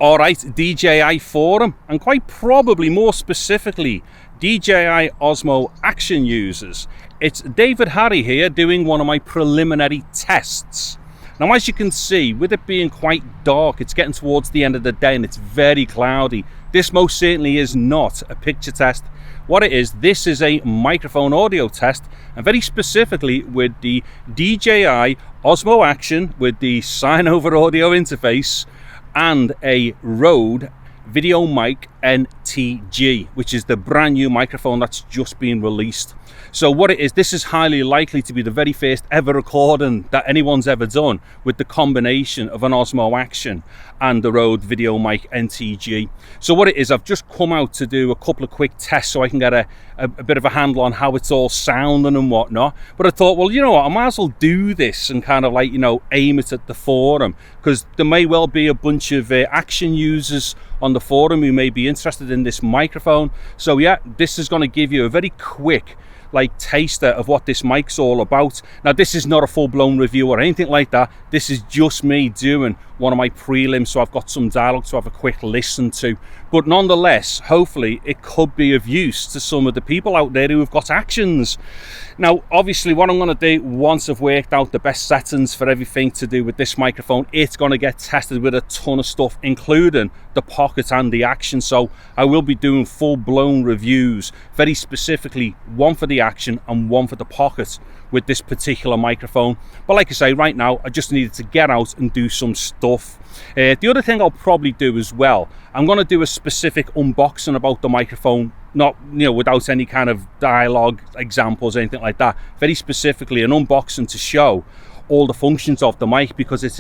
Alright, DJI forum, and quite probably more specifically DJI Osmo Action users. It's David Harry here doing one of my preliminary tests. Now, as you can see, with it being quite dark, it's getting towards the end of the day and it's very cloudy. This most certainly is not a picture test. What it is, this is a microphone audio test, and very specifically with the DJI Osmo Action with the Cynova audio interface and a RODE VideoMic NTG, which is the brand new microphone that's just been released. So what it is, this is highly likely to be the very first ever recording that anyone's ever done with the combination of an Osmo Action and the RODE VideoMic NTG. So what it is, I've just come out to do a couple of quick tests so I can get a bit of a handle on how it's all sounding and whatnot. But I thought, well, you know what, I might as well do this and kind of like, you know, aim it at the forum, because there may well be a bunch of Action users on the forum who may be interested in this microphone. So yeah, this is going to give you a very quick like taster of what this mic's all about. Now, this is not a full-blown review or anything like that. This is just me doing one of my prelims, so I've got some dialogue to have a quick listen to. But nonetheless, hopefully it could be of use to some of the people out there who have got Actions. Now, obviously, what I'm going to do once I've worked out the best settings for everything to do with this microphone, it's going to get tested with a ton of stuff, including the Pocket and the Action. So I will be doing full-blown reviews, very specifically one for the Action and one for the Pocket with this particular microphone. But like I say, right now I just needed to get out and do some stuff. The other thing I'll probably do as well, I'm going to do a specific unboxing about the microphone, not, you know, without any kind of dialogue examples or anything like that. Very specifically an unboxing to show all the functions of the mic, because it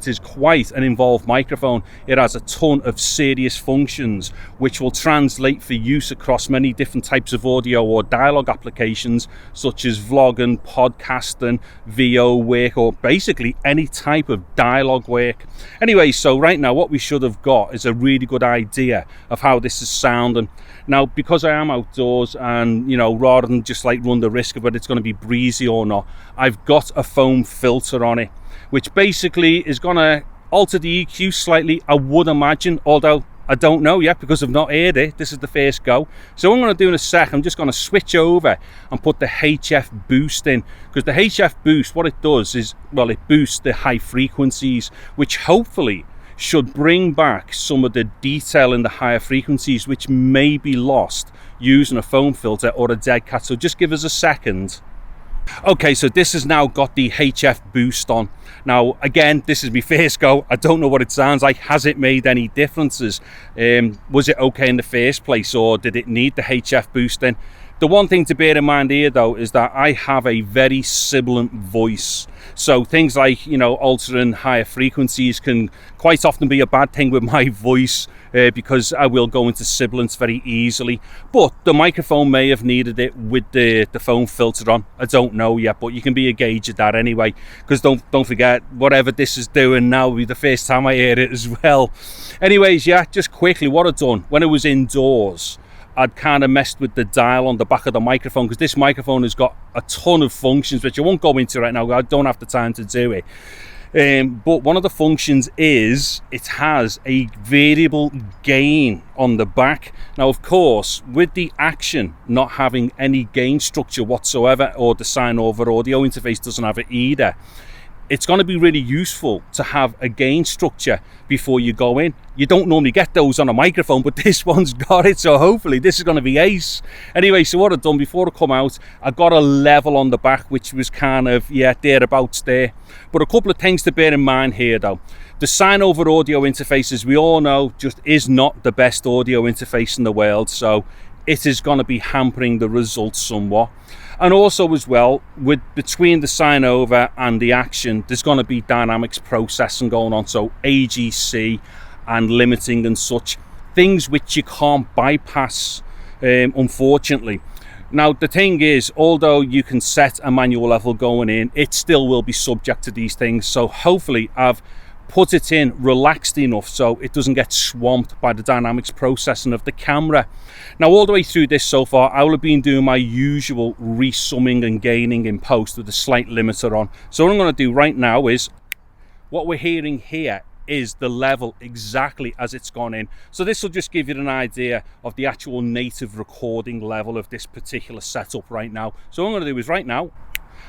is quite an involved microphone. It has a ton of serious functions which will translate for use across many different types of audio or dialogue applications, such as vlogging, podcasting, VO work, or basically any type of dialogue work. Anyway, so right now what we should have got is a really good idea of how this is sounding. Now, because I am outdoors and, you know, rather than just like run the risk of whether it's going to be breezy or not, I've got a foam filter on it, which basically is going to alter the EQ slightly, I would imagine, although I don't know yet because I've not heard it. This is the first go. So what I'm going to do in a sec, I'm just going to switch over and put the HF boost in, because the HF boost, what it does is, well, it boosts the high frequencies, which hopefully should bring back some of the detail in the higher frequencies which may be lost using a foam filter or a dead cat. So just give us a second. Okay, so this has now got the HF boost on. Now, again, this is my first go. I don't know what it sounds like. Has it made any differences? Was it okay in the first place, or did it need the HF boost in? The one thing to bear in mind here, though, is that I have a very sibilant voice. So things like, you know, altering higher frequencies can quite often be a bad thing with my voice, because I will go into sibilance very easily. But the microphone may have needed it with the foam filter on. I don't know yet, but you can be a gauge of that anyway, because don't forget, whatever this is doing now will be the first time I hear it as well. Anyways, yeah, just quickly, what I've done when I was indoors, I'd kind of messed with the dial on the back of the microphone, because this microphone has got a ton of functions which I won't go into right now. I don't have the time to do it. But one of the functions is it has a variable gain on the back. Now, of course, with the Action not having any gain structure whatsoever, or the Cynova audio interface doesn't have it either, it's going to be really useful to have a gain structure before you go in. You don't normally get those on a microphone, but this one's got it, so hopefully this is going to be ace. Anyway, so what I've done before I come out, I got a level on the back, which was kind of, yeah, thereabouts there. But a couple of things to bear in mind here, though. The Cynova audio interface, as we all know, just is not the best audio interface in the world, so it is going to be hampering the results somewhat. And also as well, with between the Cynova and the Action, there's going to be dynamics processing going on, so AGC and limiting and such, things which you can't bypass, unfortunately. Now, the thing is, although you can set a manual level going in, it still will be subject to these things. So hopefully I've put it in relaxed enough so it doesn't get swamped by the dynamics processing of the camera. Now, all the way through this so far, I will have been doing my usual resumming and gaining in post with a slight limiter on. So what I'm going to do right now is, what we're hearing here is the level exactly as it's gone in. So this will just give you an idea of the actual native recording level of this particular setup right now. So what I'm going to do is right now,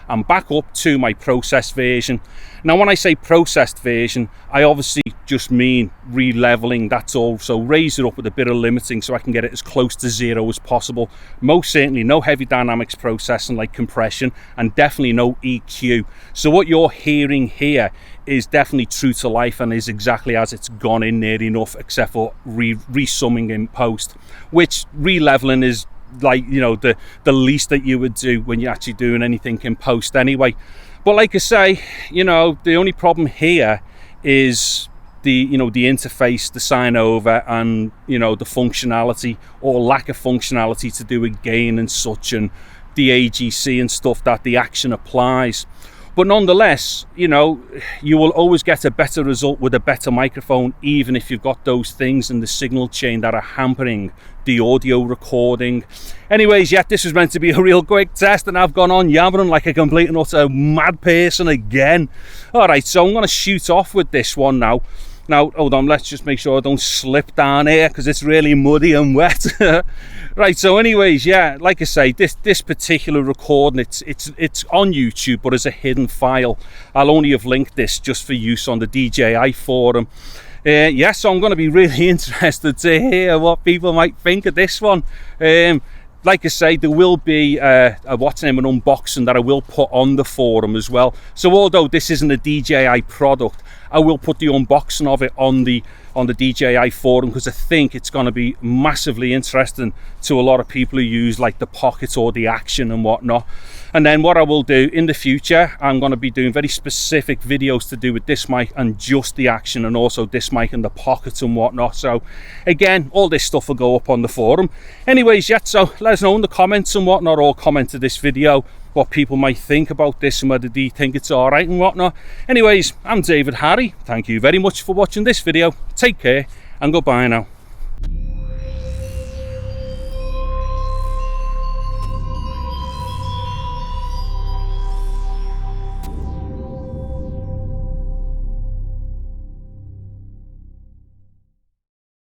I'm back up to my processed version. Now when I say processed version, I obviously just mean re-leveling, that's all. So raise it up with a bit of limiting so I can get it as close to 0 as possible. Most certainly no heavy dynamics processing like compression, and definitely no EQ. So what you're hearing here is definitely true to life and is exactly as it's gone in near enough, except for re-summing in post, which re-leveling is like, you know, the least that you would do when you're actually doing anything in post anyway. But like I say, you know, the only problem here is the, you know, the interface, the Cynova, and, you know, the functionality or lack of functionality to do with gain and such, and the AGC and stuff that the Action applies. But nonetheless, you know, you will always get a better result with a better microphone, even if you've got those things in the signal chain that are hampering the audio recording. Anyways, yeah, this was meant to be a real quick test, and I've gone on yammering like a complete and utter mad person again. All right, so I'm going to shoot off with this one now. Now, hold on, let's just make sure I don't slip down here because it's really muddy and wet. Right, so anyways, yeah, like I say, this particular recording, it's on YouTube, but as a hidden file. I'll only have linked this just for use on the DJI forum. Yeah, so I'm going to be really interested to hear what people might think of this one. Like I say, there will be an unboxing that I will put on the forum as well. So although this isn't a DJI product, I will put the unboxing of it on the DJI forum, because I think it's going to be massively interesting to a lot of people who use like the Pocket or the Action and whatnot. And then what I will do in the future, I'm going to be doing very specific videos to do with this mic and just the Action, and also this mic and the Pocket and whatnot. So again, all this stuff will go up on the forum. Anyways, yeah, so let us know in the comments and whatnot, or comment to this video what people might think about this and whether they think it's all right and whatnot. Anyways, I'm David Harry. Thank you very much for watching this video. Take care and goodbye now.